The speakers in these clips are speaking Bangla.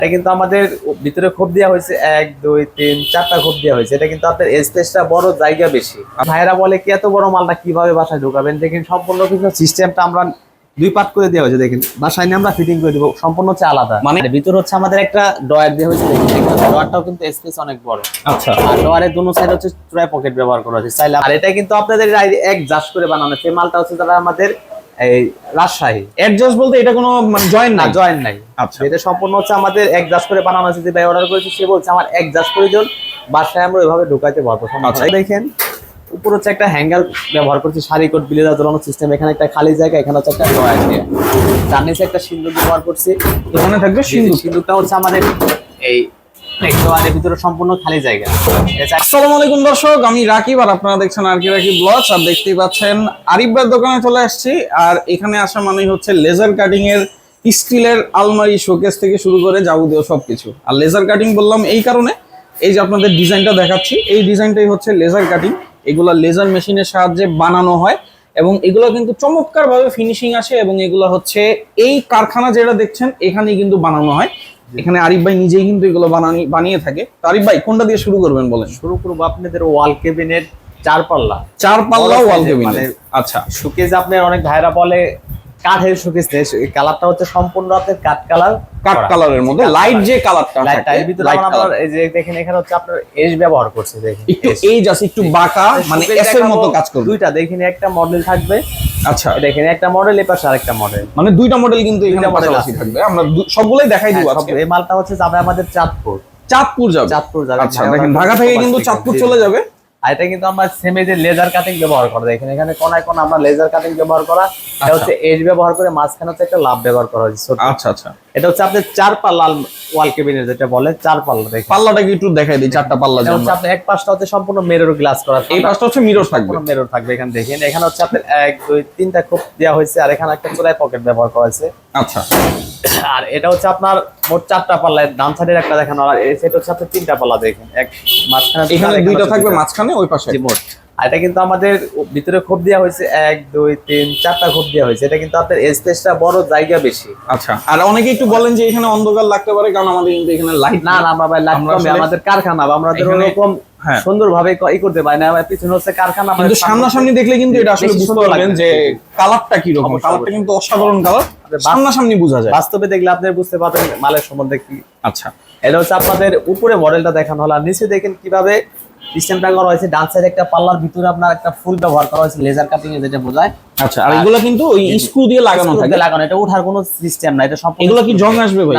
এটা কিন্তু আমাদের ভিতরে খোপ দেওয়া হয়েছে 1 2 3 4টা খোপ দেওয়া হয়েছে। এটা কিন্তু আপনার স্পেসটা বড়, জায়গা বেশি। ভাইরা বলে কি এত বড় মালটা কিভাবে বাসায় ঢোকাবেন, দেখেন সম্পূর্ণ কিন্তু সিস্টেমটা আমরা 2 পার্ট করে দেওয়া হয়েছে। দেখেন বাসায় নিয়ে আমরা ফিটিং করে দিব, সম্পূর্ণ হচ্ছে আলাদা। মানে ভিতর হচ্ছে আমাদের একটা ডয়ার দেওয়া হয়েছে। দেখেন ডয়ারটাও কিন্তু স্পেস অনেক বড়। আচ্ছা, আর ডয়ারের দুনো সাইড হচ্ছে ট্রাই পকেট ব্যবহার করা হয়েছে চাইলে। আর এটা কিন্তু আপনাদের এক জাস্ট করে বানানো, সেই মালটা হচ্ছে যারা আমাদের এই রাজশাহী। অ্যাডজাস্ট বলতে এটা কোনো মানে জয়েন্ট না? জয়েন্ট নাই। আচ্ছা, এটা সম্পূর্ণ হচ্ছে আমাদের এক জাস্ট করে বানানো হয়েছে। যে ভাই অর্ডার করেছে সে বলছে আমার এক জাস্ট প্রয়োজন, বাসায় আমরা ওইভাবে ঢুকাইতে পারবো। আচ্ছা, দেখেন উপর হচ্ছে একটা হ্যাঙ্গার ব্যবহার করছি, সারি কোট বিলেদার ঝোলানোর সিস্টেম। এখানে একটা খালি জায়গা, এখানে হচ্ছে একটা ডয়ার দিয়ে, তার নিচে একটা সিন্দুক ব্যবহার করছি। এখানে থাকবে সিন্দুক। সিন্দুকটা হচ্ছে আমাদের এই ডয়ারের ভিতরে সম্পূর্ণ খালি জায়গা। আসসালামু আলাইকুম দর্শক, আমি রাকিব আর আপনারা দেখছেন আর কি রাকিব ব্লগস। আর দেখতেই পাচ্ছেন আরিফ ভাইয়ের দোকানে চলে আসছি। আর এখানে আসা মানেই হচ্ছে লেজার কাটিং এর স্টিলের আলমারি, শোকেস থেকে শুরু করে যাবতীয় সবকিছু। আর লেজার কাটিং বললাম এই কারণে, এই যে আপনাদের ডিজাইনটা দেখাচ্ছি, এই ডিজাইনটাই হচ্ছে লেজার কাটিং। এগুলা লেজার মেশিনের সাহায্যে বানানো হয় এবং এগুলো কিন্তু চমৎকার ভাবে ফিনিশিং আসে। এবং এগুলো হচ্ছে এই কারখানা যেটা দেখছেন এখানেই কিন্তু বানানো হয়। এখানে আরিফ ভাই নিজেই কিন্তু এগুলো বানিয়ে থাকে। তো আরিফ ভাই কোনটা দিয়ে শুরু করবেন বলেন? শুরু করবো আপনাদের ওয়াল কেবিনের 4 পাল্লা। 4 পাল্লা ওয়াল কেবিনেট। আচ্ছা, শোকেস আপনার অনেক ভাইরা বলে কাঠের শোকেস নেই, এই কালারটা হচ্ছে সম্পূর্ণ আপনার কাঠ কালার। কাঠ কালারের মধ্যে লাইট যে কালারটা থাকে, এর ভিতরে আমরা এই যে দেখেন এখানে হচ্ছে আপনার এজ ব্যবহার করছে। দেখেন একটু এজ আছে, একটু বাঁকা, মানে এস এর মতো কাজ করবে। দুইটা দেখেন, একটা মডেল থাকবে। আচ্ছা, দেখেন একটা মডেল, এই পাশে আরেকটা মডেল, মানে দুইটা মডেল কিন্তু এখানে পাশাপাশি থাকবে। আমরা সবগুলাই দেখাই দিব আজকে। এই মালটা হচ্ছে যাবে আমাদের চাঁদপুর যাবে। চাঁদপুর যাবে। আচ্ছা, দেখেন ঢাকা থেকে কিন্তু চাঁদপুর চলে যাবে। আর এটা কিন্তু আমরা সেমে যে লেজার কাটিং ব্যবহার করা, দেখেন এখানে কোনায় কোন আমরা লেজার কাটিং ব্যবহার করা। এটা হচ্ছে এজ ব্যবহার করে, মাঝখানে হচ্ছে একটা লাভ ব্যবহার করা হয়েছে। আচ্ছা আচ্ছা, এটা হচ্ছে আপনাদের 4 পাল্লা ওয়াল কেবিনের যেটা বলে 4 পাল্লা। দেখেন পাল্লাটা কি একটু দেখাই দিই, 4টা পাল্লা। এটা হচ্ছে আপনার এক পাশটা হচ্ছে সম্পূর্ণ মিরর গ্লাস করা, এই পাশটা হচ্ছে মিরর থাকবে, মিরর থাকবে। এখানে দেখেন এখানে হচ্ছে আপনার 1 2 3টা খোপ দেওয়া হয়েছে। আর এখানে একটা চোলাই পকেট ব্যবহার করা হয়েছে। আচ্ছা, আর এটা হচ্ছে আপনার মোট 4টা পাল্লা, ডান সাইডের একটা দেখানো, আর এই সাইড হচ্ছে আপনার 3টা পাল্লা। দেখেন এক মাঝখানে এখানে দুইটা থাকবে, মাঝখানে ওই পাশে মোট। আর এটা কিন্তু আমাদের ভিতরে খোপ দেওয়া হয়েছে 1 2 3 4টা খোপ দেওয়া হয়েছে। এটা কিন্তু আপনার স্পেসটা বড়, জায়গা বেশি। আচ্ছা, আর অনেকে একটু বলেন যে এখানে অন্ধকার লাগতে পারে, কারণ আমাদের কিন্তু এখানে লাইট না না ভাই, লাইট কমে, আমাদের কারখানা বা আমাদের এরকম সুন্দরভাবে ই করতে পারি না। পিছনে হচ্ছে কারখানা, কিন্তু সামনাসামনি দেখলে কিন্তু এটা আসলে বুঝতে পারবেন যে কালারটা কি রকম। কালারটা কিন্তু অসাধারণ কালার, সামনাসামনি বোঝা যায়। বাস্তবে দেখলে আপনি বুঝতে পারবেন মালের সম্বন্ধে কি। আচ্ছা, এটা হচ্ছে আপনাদের উপরে মডেলটা দেখানো হলো, আর নিচে দেখেন কিভাবে সিস্টেমটা করা হয়েছে। ডান সাইডে একটা পাল্লার ভিতরে আপনার একটা ফুল ব্যবহার করা হয়েছে, লেজার কাটিং এ যেটা বোঝায়। আচ্ছা, আর এগুলো কিন্তু ওই স্ক্রু দিয়ে লাগানো থাকে, লাগানো। এটা ওঠার কোনো সিস্টেম না, এটা সম্পূর্ণ। এগুলো কি জং আসবে ভাই?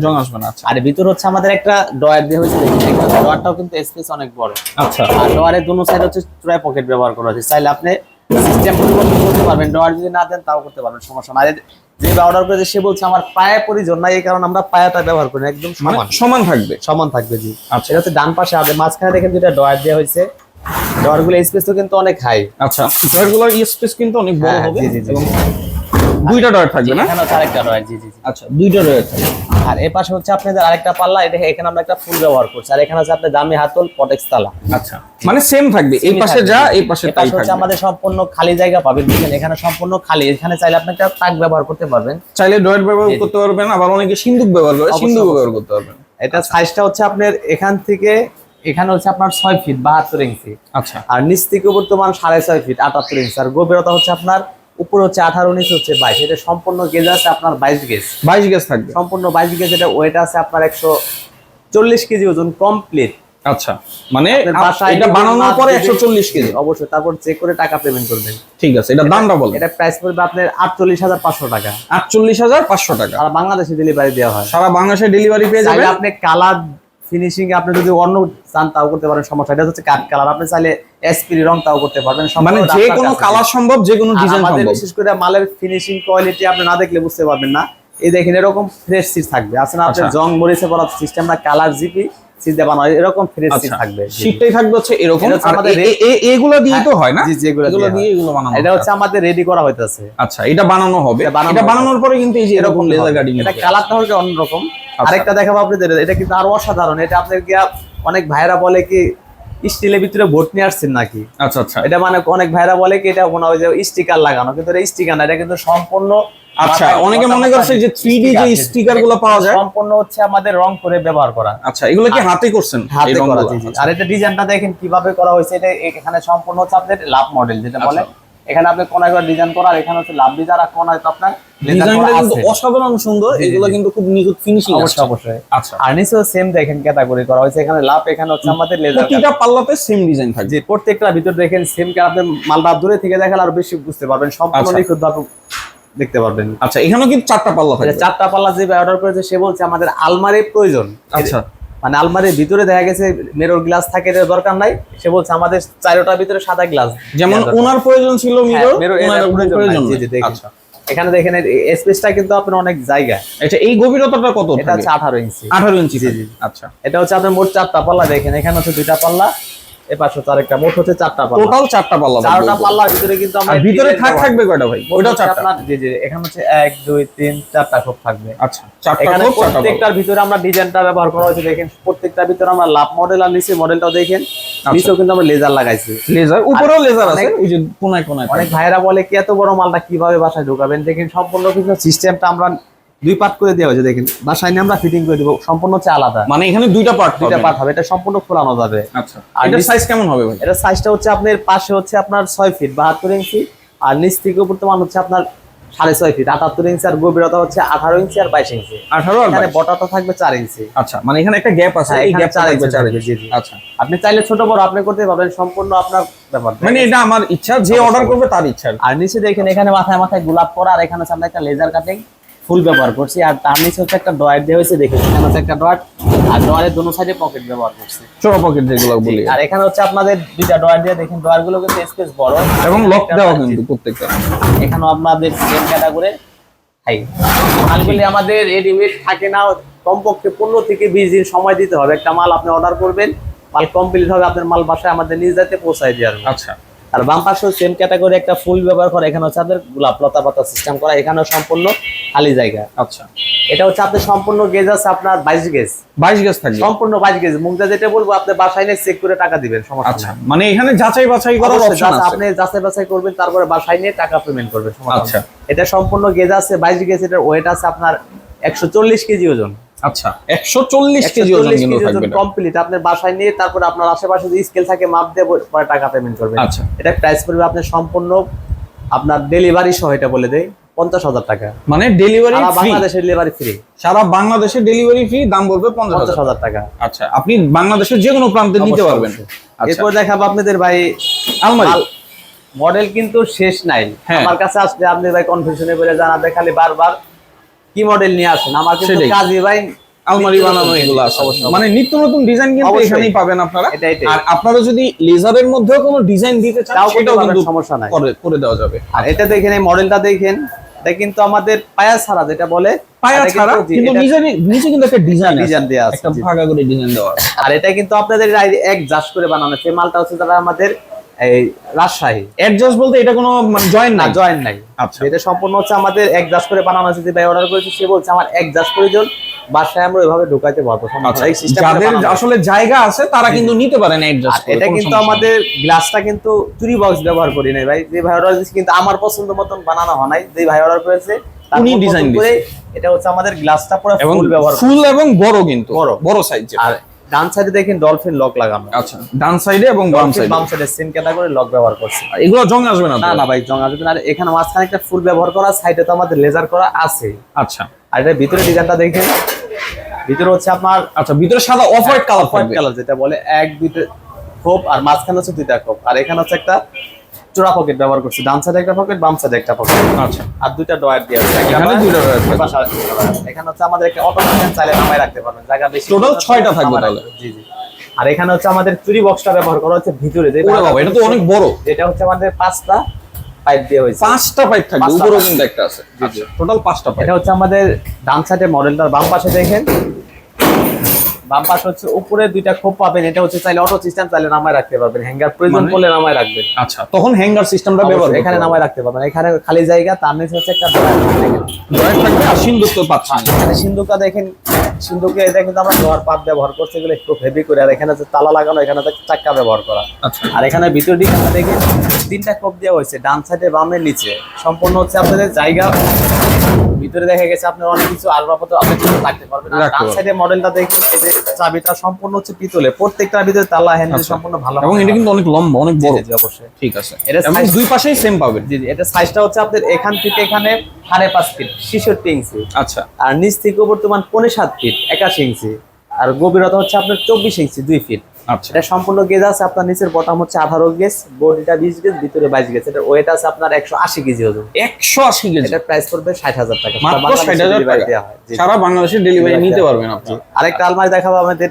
জং আসবে না। আচ্ছা, আর ভিতর হচ্ছে আমাদের একটা ডয়ার দেওয়া হয়েছে। দেখেন ডয়ারটাও কিন্তু স্পেস অনেক বড়। আচ্ছা, আর ডয়ারের দুনো সাইড হচ্ছে ট্রাই পকেট ব্যবহার করা হয়েছে, চাইলে আপনি সিস্টেম পরিবর্তন করতে পারবেন। ডয়ার যদি না দেন তাও করতে পারবেন, সমস্যা না। যে অর্ডার করেছে সে বলছে আমার পায়ে প্রয়োজন নাই, এই কারণে আমরা পায়াটা ব্যবহার করি, একদম সমান থাকবে। জি, আচ্ছা, এটা হচ্ছে ডান পাশে। আর মাঝখানে দেখেন দুইটা ডয়ার দেওয়া হয়েছে। ডয়ারগুলো স্পেস তো কিন্তু অনেক হাই। আচ্ছা, ডয়ারগুলোর স্পেস কিন্তু অনেক বড় হবে। এবং দুইটা ডয়ার থাকবে না? এখানে আরেকটা ডয়ার। জি জি। আচ্ছা, দুইটা ডয়ার থাকবে। আর এই পাশে হচ্ছে আপনাদের আরেকটা পাল্লা, এটা এখানে আমরা একটা ফুল ব্যবহার করছি। আর এখানে আছে আপনাদের দামি হাতল পটেক্স তালা। আচ্ছা, মানে সেম থাকবে, এই পাশে যা এই পাশে তাই থাকবে। হচ্ছে আমাদের সম্পূর্ণ খালি জায়গা পাবেন। দেখেন এখানে সম্পূর্ণ খালি, এখানে চাইলে আপনি একটা তাক ব্যবহার করতে পারবেন, চাইলে ডয়ার ব্যবহার করতে পারবেন। আবার অনেকে সিন্দুক ব্যবহার করে, সিন্দুক ব্যবহার করতে পারবেন। এটা সাইজটা হচ্ছে আপনার এখান থেকে এখানে হচ্ছে আপনার 6 ফিট 72 ইঞ্চি। আচ্ছা, আর নিচ থেকে বর্তমান 6.5 ফিট 78 ইঞ্চি। আর গভীরতা হচ্ছে আপনার উপর হচ্ছে 18 নিচে হচ্ছে 22। এটা সম্পূর্ণ গেজ আছে আপনার 22 গেজ। 22 গেজ থাকবে, সম্পূর্ণ 22 গেজ। এটা ওয়েট আছে আপনার 140 কেজি ওজন কমপ্লিট। আচ্ছা, মানে এটা বানানোর পরে 140 কেজি অবশ্যই। তারপর চেক করে টাকা পেমেন্ট করবেন। ঠিক আছে, এটা দামটা বলেন। এটা প্রাইস পড়বে আপনার 48,500 টাকা। 48,500 টাকা। আর বাংলাদেশে ডেলিভারি দেওয়া হয়, সারা বাংলাদেশে ডেলিভারি পেয়ে যাবেন। আপনি কালার ফিনিশিং আপনি যদি অন্য চান তাও করতে পারেন, সমস্যা। এটা হচ্ছে কাট কালার, আপনি চাইলে এসপির রং তাও করতে পারবেন। মানে যে কোনো কালার সম্ভব, যে কোনো ডিজাইন সম্ভব। বিশেষ করে মালের ফিনিশিং কোয়ালিটি আপনি না দেখলে বুঝতে পারবেন না। এই দেখেন এরকম ফ্রেশ সিট থাকবে, আসলে আপনি জং মরিচে পড়া সিস্টেম না, কালার জিপি সিট দিয়ে বানানো, এরকম ফ্রেশ সিট থাকবে। সিটটাই থাকবে হচ্ছে এরকম। এগুলো দিয়ে তো হয় না? জি, এগুলো দিয়ে এগুলো বানানো। এটা হচ্ছে আমাদের রেডি করা হইতাছে। আচ্ছা, এটা বানানো হবে। এটা বানানোর পরে কিন্তু এই যে এরকম লেজার কাটিং, এটা কালারটা হবে অন্যরকম। আরেকটা দেখাবো আপনাদের, এটা কিন্তু আরো অসাধারণ। এটা আপনাদের কি অনেক ভাইরা বলে কি স্টিলের ভিতরে ভোট নিয়ে আসছেন নাকি। আচ্ছা আচ্ছা, এটা মানে অনেক ভাইরা বলে কি এটা মনে হয় যে স্টিকার লাগানো, কিন্তু এটা স্টিকার না, এটা কিন্তু সম্পূর্ণ আচ্ছা, অনেকে মনে করছে যে 3D যে স্টিকার গুলো পাওয়া যায় সম্পূর্ণ হচ্ছে আমাদের রং করে ব্যবহার করা। আচ্ছা, এগুলো কি হাতে করছেন? হাতে এই করা, রংগুলো? জি জি। আর এটা ডিজাইনটা দেখেন কিভাবে করা হয়েছে, এটা এখানে সম্পূর্ণ হচ্ছে আপনাদের লাভ মডেল যেটা বলে। এখানে আপনি কোনায় করে ডিজাইন করা, আর এখানে হচ্ছে লাভ ডিজাইন, আর কোনায় তো আপনার ডিজাইনটা কিন্তু অসাধারণ সুন্দর, এগুলো কিন্তু খুব নিখুঁত ফিনিশিং আছে। অবশ্যই অবশ্যই। আচ্ছা, আর নিচেও সেম দেখেন ক্যাটাগরি করা হয়েছে, এখানে লাভ, এখানে হচ্ছে আমাদের লেজার। প্রতিটা পাল্লাতে সেম ডিজাইন থাকবে। যে প্রত্যেকটা ভিতর দেখেন সেম কে, আপনি মালটা দূরে থেকে দেখেন আর বেশি বুঝতে পারবেন, সম্পূর্ণ নিখুঁত ভাবে দেখতে পারবেন। আচ্ছা, এখানেও কিন্তু 4টা পাল্লা থাকবে। চারটা পাল্লা যে অর্ডার করেছে সে বলছে আমাদের আলমারি প্রয়োজন। আচ্ছা, মানে আলমারির ভিতরে দেখা গেছে মিরর গ্লাস থাকে, এটা দরকার নাই। সে বলছে আমাদের চারটার ভিতরে সাদা গ্লাস, যেমন ওনার প্রয়োজন ছিল মিরর, ওনার প্রয়োজন। জি জি, দেখেন আচ্ছা, এখানে দেখেন স্পেসটা কিন্তু আপনার অনেক জায়গা। আচ্ছা, এই গভীরতাটা কত? এটা হচ্ছে 18 ইঞ্চি। 18 ইঞ্চি। জি জি। আচ্ছা, এটা হচ্ছে আপনার মোট 4টা পাল্লা, দেখেন এখানে হচ্ছে 2টা পাল্লা, এপাশে তো আরেকটা, মোট হচ্ছে 4টা পাল্লা। টোটাল 4টা পাল্লা। 4টা পাল্লার ভিতরে কিন্তু আমরা ভিতরে থাকবে কয়টা ভাই? ওটাও 4টা। আপনার জি জি, এখানে হচ্ছে 1 2 3 4টা খোপ থাকবে। আচ্ছা, 4টা এখানে খোপ, 4টা পাল্লা। প্রত্যেকটার ভিতরে আমরা ডিজাইনটা ব্যবহার করা হয়েছে, দেখেন প্রত্যেকটার ভিতরে আমরা লাভ মডেল আর নিচে মডেলটাও দেখেন, নিচেও কিন্তু আমরা লেজার লাগাইছি। লেজার উপরেও লেজার আছে, ওই যে কোনায় কোনায়। অনেক ভাইরা বলে কি এত বড় মালটা কিভাবে বাসায় ঢোকাবেন, দেখেন সম্পূর্ণ কিন্তু সিস্টেমটা আমরা 2 পার্ট করে দেওয়া হয়েছে। দেখেন বাসায় নিয়ে আমরা ফিটিং করে দিব, সম্পূর্ণ হচ্ছে আলাদা। মানে এখানে 2টা পার্ট হবে, এটা সম্পূর্ণ খোলানো যাবে। আচ্ছা, আর এটার সাইজ কেমন হবে ভাই? এটা সাইজটা হচ্ছে আপনার পাশে হচ্ছে আপনার 6 ফিট 72 ইঞ্চি, আর নিচ থেকে উপর মান হচ্ছে আপনার 6.5 ফিট 78 ইঞ্চি, আর গভীরতা হচ্ছে 18 ইঞ্চি আর 22 ইঞ্চি। 18 আর এখানে বটাটা থাকবে 4 ইঞ্চি। আচ্ছা, মানে এখানে একটা গ্যাপ আছে, এই গ্যাপটা থাকবে 4 ইঞ্চি। জি জি। আচ্ছা, আপনি চাইলে ছোট বড় আপনি করতে পারবেন, সম্পূর্ণ আপনার ব্যাপার। মানে এটা আমার ইচ্ছা, যে অর্ডার করবে তার ইচ্ছা। আর নিচে দেখেন এখানে মাথায় মাথায় গোলাপ করা, আর এখানে হচ্ছে আমরা একটা লেজার কাটিং ফুল ব্যবহার করছি, আর তার নিচে হচ্ছে একটা ড্রয়ার দেওয়া হয়েছে, দেখেন এখানে হচ্ছে একটা ড্রয়ার, আর ড্রয়ারের দুটো সাইডে পকেট ব্যবহার করছি, ছোট পকেট যেগুলো বলি। আর এখানে হচ্ছে আপনাদের 2টা ড্রয়ার দিয়ে, দেখেন ড্রয়ার গুলো কিন্তু স্পেস বড় এবং লক দেওয়া কিন্তু প্রত্যেকটা। এখানে আপনাদের সেম ক্যাটাগরি হাই মালগুলি আমাদের রেডিমেড থাকে না, কমপক্ষে 15 থেকে 20 দিন সময় দিতে হবে। একটা মাল আপনি অর্ডার করবেন, মাল কমপ্লিট হবে, আপনার মাল বাসায় আমাদের নিজ দায়িত্বে পৌঁছায় দিয়ে আসবে। আচ্ছা, আর বাম পাশেও সেম ক্যাটাগরি একটা ফুল ব্যবহার করা, এখানে হচ্ছে আপনাদের গোলাপ লতা পাতা সিস্টেম করা, এখানেও সম্পূর্ণ খালি জায়গা। আচ্ছা, এটা হচ্ছে আপনার সম্পূর্ণ গেজ আছে আপনার 22 গেজ, 22 গজ থাকবে, সম্পূর্ণ 22 গেজ। মুখটা যেটা বলবো আপনি বাসায় নিয়ে চেক করে টাকা দিবেন, সমস্যা আচ্ছা, নাই। মানে এখানে যাচাই বাছাই করার অপশন আছে, আপনি যাচাই বাছাই করবেন, তারপরে বাসায় নিয়ে টাকা পেমেন্ট করবেন, সমস্যা নাই। আচ্ছা, এটা সম্পূর্ণ গেজ আছে 22 গেজ, এটার ওয়েট আছে আপনার 140 কেজি ওজন। আচ্ছা, 140 কেজি ওজন কিন্তু থাকবে কমপ্লিট। আপনি বাসায় নিয়ে তারপরে আপনার আশেপাশে যে স্কেল থাকে মাপ দিয়ে পরে টাকা পেমেন্ট করবেন। আচ্ছা, এটা প্রাইস পড়বে আপনার সম্পূর্ণ আপনার ডেলিভারি সহ, এটা বলে দেই 50,000 টাকা। মানে ডেলিভারি ফ্রি, বাংলাদেশের ডেলিভারি ফ্রি, সারা বাংলাদেশে ডেলিভারি ফ্রি, দাম বলবে 50,000 টাকা। আচ্ছা, আপনি বাংলাদেশের যে কোনো প্রান্তে নিতে পারবেন। আচ্ছা, এরপর দেখাবো আপনাদের ভাই আলমারি মডেল কিন্তু শেষ নাই। আমার কাছে আসলে আপনি ভাই কনফিউশনে বলে জানাবে খালি বারবার কি মডেল নিয়ে আসেন, আমার কিন্তু কাজী ভাই আলমারি বানানো এগুলো আছে, মানে নিত্য নতুন ডিজাইন কিন্তু এখানেই পাবেন আপনারা। আর আপনারা যদি লেজারের মধ্যেও কোনো ডিজাইন দিতে চান সেটাও কিন্তু সমস্যা নাই, করে দেওয়া যাবে। আর এটা দেখেন, এই মডেলটা দেখেন, এটা কিন্তু আমাদের পায়া ছাড়া, যেটা বলে পায়া ছাড়া, কিন্তু নিচে কিন্তু একটা ডিজাইন দেয়া আছে, একটা ভাগা করে ডিজাইন দেওয়া আছে। আর এটা কিন্তু আপনাদের এক জাস করে বানানো আছে। মালটা হচ্ছে তারা আমাদের এই রাজশাহী। অ্যাডজাস্ট বলতে এটা কোনো জয়েন্ট না, জয়েন্ট নাই। আচ্ছা, এটা সম্পূর্ণ হচ্ছে আমাদের এক জাস করে বানানো আছে। যে ভাই অর্ডার করেছে সে বলছে আমার এক জাস প্রয়োজন, বাসায় আমরা ওইভাবে ঢোকাইতে পারবো। যাদের আসলে জায়গা আছে তারা কিন্তু নিতে পারেন অ্যাডজাস্ট করে। এটা কিন্তু আমাদের গ্লাসটা কিন্তু চুরি বক্স ব্যবহার করি নাই ভাই, যে ভাই অর্ডার দিয়েছে কিন্তু আমার পছন্দ মতন বানানো হয় নাই। যে ভাই অর্ডার করেছে উনি ডিজাইন করে, এটা হচ্ছে আমাদের গ্লাসটা পুরো ফুল ব্যবহার, ফুল এবং বড়, কিন্তু বড় সাইজ। আর ডান সাইডে দেখেন ডলফিন লক লাগানো। আচ্ছা, ডান সাইডে এবং বাম সাইডে সেম ক্যাটাগরি লক ব্যবহার করছে। এগুলো জং আসবে না? না ভাই, জং আসবে না। আর এখানে মাঝখানে একটা ফুল ব্যবহার করা, সাইডে তো আমাদের লেজার করা আছে। আচ্ছা, আর এটা ভিতরে ডিজাইনটা দেখেন, ভিতরে হচ্ছে আপনার আচ্ছা, ভিতরে সাদা অফ হোয়াইট কালার যেটা বলে, 1 2 খোপ, আর মাঝখানে হচ্ছে 2টা খোপ, আর এখানে হচ্ছে একটা চোরা পকেট ব্যবহার করছি, ডান সাইডে একটা পকেট, বাম সাইডে একটা পকেট। আচ্ছা, আর 2টা ড্রয়ার দিয়ে আছে, এখানে 2টা ড্রয়ার। এখানে হচ্ছে আমাদের একটা অটোমেটিক চাইলে নামায় রাখতে পারবেন, জায়গা বেশি। টোটাল 6টা থাকবে তাহলে। জি জি। আর এখানে হচ্ছে আমাদের চুরি বক্সটা ব্যবহার করা হচ্ছে ভিতরে, ওরে বাবা, এটা তো অনেক বড়। এটা হচ্ছে আমাদের 5টা পাইপ দিয়ে হয়েছে, 5টা পাইপ থাকবে, উপরেও কিন্তু একটা আছে। আচ্ছা, টোটাল 5টা পাইপ। এটা হচ্ছে আমাদের ডান সাইডে মডেলটার বাম পাশে দেখেন বাম পাশে হচ্ছে উপরে দুইটা খোপ পাবেন, এটা হচ্ছে চাইলে অটো সিস্টেম, চাইলে নামায় রাখতে পারবেন, হ্যাঙ্গার প্রয়োজন পড়লে নামায় রাখবেন। আচ্ছা, তখন হ্যাঙ্গার সিস্টেমটা ব্যবহার এখানে নামায় রাখতে পারবেন। এখানে খালি জায়গা, তার নিচে হচ্ছে একটা ড্রয়ার থাকবে আর সিন্দুক তো পাচ্ছেন। এখানে সিন্ধুকটা দেখেন, সিন্ধুকে এটা কিন্তু আমরা লোহার পাত ব্যবহার করছি, এগুলো একটু হেভি করে। আর এখানে যে তালা লাগানো, এখানে চাক্কা ব্যবহার করা। আচ্ছা, আর এখানে ভিতর দিকে দেখেন 3টা খোপ দেওয়া হয়েছে, ডান সাইডে বামের নিচে। সম্পূর্ণ হচ্ছে আপনাদের জায়গা, ভিতরে দেখা গেছে আপনার অনেক কিছু আসবাবপত্র আপনি রাখতে পারবেন। আর ডান সাইডে মডেলটা দেখেন, এই যে চাবিটা সম্পূর্ণ হচ্ছে পিতলে, প্রত্যেকটার ভিতরে তালা হ্যান্ডেল সম্পূর্ণ ভালো, এবং এটা কিন্তু অনেক লম্বা, অনেক বড়। জি অবশ্যই, ঠিক আছে। এটা এবং দুই পাশেই সেম পাবেন। জি, এটা সাইজটা হচ্ছে আপনাদের এখান থেকে এখানে 5.5 ফিট 66 ইঞ্চি। আচ্ছা, আর নিচ থেকে বর্তমান 7.5 ফিট 81 ইঞ্চি। আর গভীরতা হচ্ছে আপনার 24 ইঞ্চি 2 ফিট। আচ্ছা, এটা সম্পূর্ণ গেজ আছে আপনার, নিচের বটম হচ্ছে 18 গেজ, বডিটা 20 গেজ, ভিতরে 22 গেজ। এটা ওয়েট আছে আপনার 180 কেজি ওজন। 180 কেজি। এটা প্রাইস পড়বে 60,000 টাকা। মাত্র 60,000 টাকা। সারা বাংলাদেশে ডেলিভারি নিতে পারবেন আপনি। আরেকটা আলমারি দেখাবো আমাদের।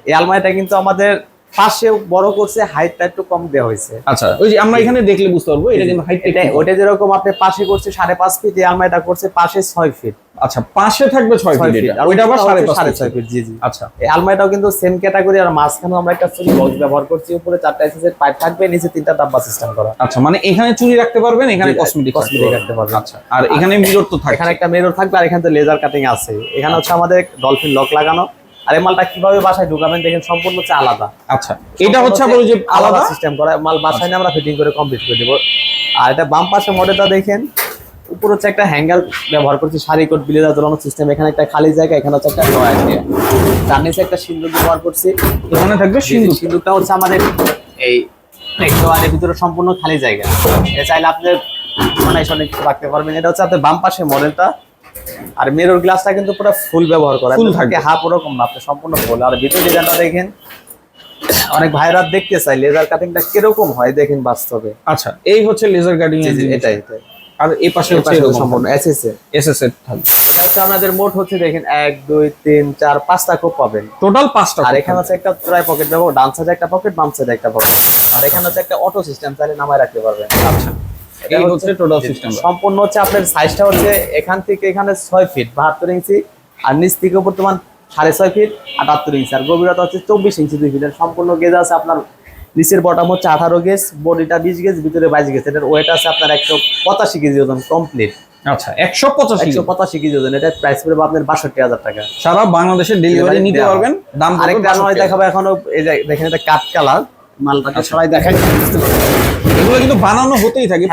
এই আলমারিটা কিন্তু আমাদের পাশে বড় করছে, হাইটটা একটু কম দেওয়া হয়েছে। আচ্ছা, ওই যে আমরা এখানে দেখলে বুঝতে পারবো এটা কিন্তু হাইট। এটা ওটা যেরকম আপনি পাশে করছে 5.5 ফিট, এই আলমারিটা করছে পাশে 6 ফিট। আচ্ছা, পাশে থাকবে 6 ফিট, এটা আর ওইটা আবার 6.5 ফিট। জি জি। আচ্ছা, এই আলমারিটাও কিন্তু সেম ক্যাটাগরি। আর মাঝখানে আমরা একটা চুরি বক্স ব্যবহার করছি, উপরে 4টা এসএসএর পাইপ থাকবে, নিচে 3টা ডাব্বা সিস্টেম করা। আচ্ছা, মানে এখানে চুরি রাখতে পারবেন, এখানে কসমেটিক রাখতে পারবেন। আচ্ছা, আর এখানে মিরর তো থাকবে। এখানে একটা মিরর থাকবে, আর এখানে তো লেজার কাটিং আছে। এখানে হচ্ছে আমাদের ডলফিন লক লাগানো। আর এই মালটা কিভাবে বাসায় ঢুকাবেন দেখেন, সম্পূর্ণ হচ্ছে আলাদা। আচ্ছা, এটা হচ্ছে আবার ওই যে আলাদা সিস্টেম করা মাল, বাসায় নিয়ে আমরা ফিটিং করে কমপ্লিট করে দেব। আর এটা বাম পাশে মডেলটা দেখেন, উপর হচ্ছে একটা হ্যাঙ্গার ব্যবহার করছি, সারি কোট বিলেদা ঝোলানো সিস্টেম। এখানে একটা খালি জায়গা, এখানে হচ্ছে একটা ড্রয়ার দিয়ে, তার নিচে একটা সিন্দুক ব্যবহার করছি। এখানে থাকবে সিন্দুক। সিন্দুকটা হচ্ছে আমাদের এই ড্রয়ারের ভিতরে সম্পূর্ণ খালি জায়গা। এটা চাইলে আপনি অনেক কিছু রাখতে পারবেন। এটা হচ্ছে আপনার বাম পাশে মডেলটা। আর মিরর গ্লাসটা কিন্তু পুরো ফুল ব্যবহার করা, ফুল থাকে, হাফ ওরকম না, আপনি সম্পূর্ণ ফুল। আর ভিতরে ডিজাইনটা দেখেন, অনেক ভাইরা দেখতে চাই লেজার কাটিংটা কিরকম হয়, দেখেন বাস্তবে। আচ্ছা, এই হচ্ছে লেজার কাটিং এর এটাই। আর এই পাশে হচ্ছে এরকম সম্পূর্ণ এসএস এর থাকবে। এটা হচ্ছে আমাদের মোট হচ্ছে দেখেন 1 2 3 4 5টা খোপ পাবেন, টোটাল 5টা। আর এখানে হচ্ছে একটা ট্রাই পকেট দেবো, ডান সাইডে একটা পকেট, বাম সাইডে একটা পকেট। আর এখানে হচ্ছে একটা অটো সিস্টেম, চাইলে নামায় রাখতে পারবেন। আচ্ছা, এই হচ্ছে টোটাল সিস্টেম। সম্পূর্ণ হচ্ছে আপনার সাইজটা হচ্ছে এখান থেকে এখানে 6 ফিট 72 ইঞ্চি, আর নিচ থেকে বর্তমান 6.5 ফিট 78 ইঞ্চি, আর গভীরতা হচ্ছে 24 ইঞ্চি 2 ফিট। সম্পূর্ণ গেজ আছে আপনার, নিচের বটম হচ্ছে 18 গেজ, বডিটা 20 গেজ, ভিতরে 22 গেজ। এটার ওয়েট আছে আপনার 185 কেজি ওজন কমপ্লিট। আচ্ছা, 185 কেজি ওজন। এটা প্রাইস পড়বে আপনার 62,000 টাকা। সারা বাংলাদেশে ডেলিভারি নিতে পারবেন। দাম আরেকটা নয় দেখাবো এখনো, এই যে দেখেন এটা কাট কালার মালটাকে সবাই দেখাই। এগুলো কিন্তু বানানো হতেই থাকে,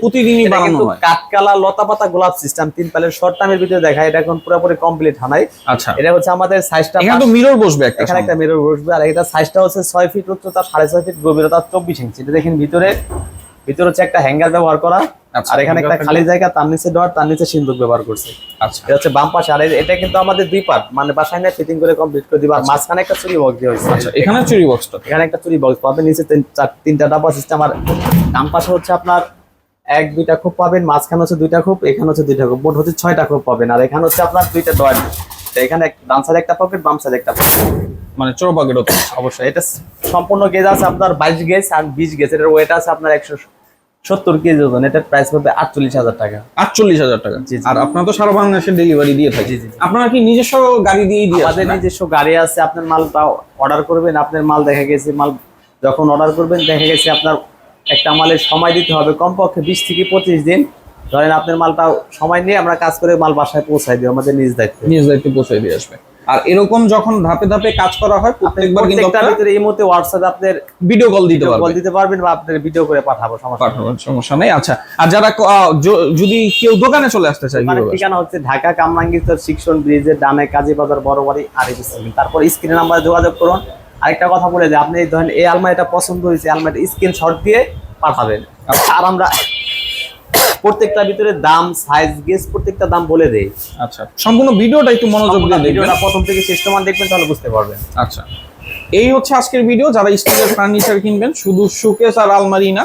প্রতিদিনই বানানো হয়। কাট কালার লতা পাতা গোলাপ সিস্টেম 3 পালের শর্ট টাইমের ভিতরে দেখায়, এটা এখন পুরোপুরি কমপ্লিট হানাই। আচ্ছা, এটা হচ্ছে আমাদের সাইজটা, এখানে তো মিরর বসবে একটা, এখানে একটা মিরর বসবে। আর এটা সাইজটা হচ্ছে 6 ফিট উচ্চতা, 6.5 ফিট গভীরতা, 24 ইঞ্চি। এটা দেখেন ভিতরে হচ্ছে একটা হ্যাঙ্গার ব্যবহার করা। আর এখানে একটা খালি জায়গা, তার নিচে ডট, তার নিচে সিন্দুক ব্যবহার করছে। আচ্ছা, এটা হচ্ছে বাম পাশে। আর এটা কিন্তু আমাদের 2 পার্ট, মানে বাসায় নিয়ে ফিটিং করে কমপ্লিট করে দিবা। মাঝখানে একটা চুরি বক্স দেওয়া হয়েছে। আচ্ছা, এখানে চুরি বক্সটা, এখানে একটা চুরি বক্স পাবেন, নিচে 3টা ডাব্বা সিস্টেম। আর ডান পাশে হচ্ছে আপনার 1 2টা খোপ পাবেন, মাঝখানে হচ্ছে 2টা খোপ, এখানে হচ্ছে 2টা খোপ, মোট হচ্ছে 6টা খোপ পাবেন। আর এখানে হচ্ছে আপনার 2টা ডট, এখানে ডান সাইডে একটা পকেট, বাম সাইডে একটা পকেট, মানে চোর পকেট হচ্ছে অবশ্যই। এটা সম্পূর্ণ গেজ আছে আপনার 22 গেজ আর 20 গেজ। এটার ওয়েট আছে আপনার 170 কেজি ওজন। এটার প্রাইস পড়বে 48,000 টাকা। 48,000 টাকা। আর আপনারা তো সারা বাংলাদেশে ডেলিভারি দিয়ে থাকেন। আপনারা কি নিজস্ব গাড়ি দিয়ে দিয়ে? আমাদের নিজস্ব গাড়ি আছে। আপনার মালটা অর্ডার করবেন, আপনার মাল দেখা গেছে, মাল যখন অর্ডার করবেন দেখা গেছে আপনার একটা মালের সময় দিতে হবে কমপক্ষে 20 থেকে 25 দিন। ধরেন আপনার মালটা সময় নিয়ে আমরা কাজ করে মাল বাসায় পৌঁছাই দিই, আমাদের নিজ দায়িত্বে পৌঁছাই দিয়ে আসবে। আর এরকম যখন ধাপে ধাপে কাজ করা হয়, প্রত্যেকবার কিন্তু ভিতরে এই মুহূর্তে হোয়াটসঅ্যাপে আপনার ভিডিও কল দিতে পারবেন, বা আপনার ভিডিও করে পাঠাবো, সমস্যা নেই। আচ্ছা, আর যারা যদি কেউ দোকানে চলে আসতে চায়, ঠিকানা হচ্ছে ঢাকা কামরাঙ্গীরচর শিক্ষণ ব্রিজের ডানে কাজী বাজার বড় বাড়ি আরিফ ইসলাম। তারপর স্ক্রিনে নাম্বারে যোগাযোগ করুন। আরেকটা কথা বলে যে আপনি ধরেন এই আলমারিটা পছন্দ হয়েছে, আলমারিটা স্ক্রিনশট দিয়ে পাঠাবেন। আর আমরা প্রত্যেকটা ভিতরে দাম, সাইজ, গেজ প্রত্যেকটা দাম বলে দেই। আচ্ছা, সম্পূর্ণ ভিডিওটা একটু মনোযোগ দিয়ে দেখবেন, ভিডিওটা প্রথম থেকে শেষ পর্যন্ত দেখবেন, তাহলে বুঝতে পারবেন। আচ্ছা, এই হচ্ছে আজকের ভিডিও। যারা স্টিলের ফার্নিচার কিনবেন, শুধু শোকেস আর আলমারি না,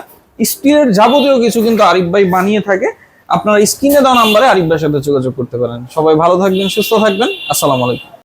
স্টিলের যাবতীয় কিছু কিন্তু আরিফ ভাই বানিয়ে থাকে। আপনারা স্ক্রিনে দেওয়া নাম্বারে আরিফ ভাইয়ের সাথে যোগাযোগ করতে পারেন। সবাই ভালো থাকবেন, সুস্থ থাকবেন। আসসালামু আলাইকুম।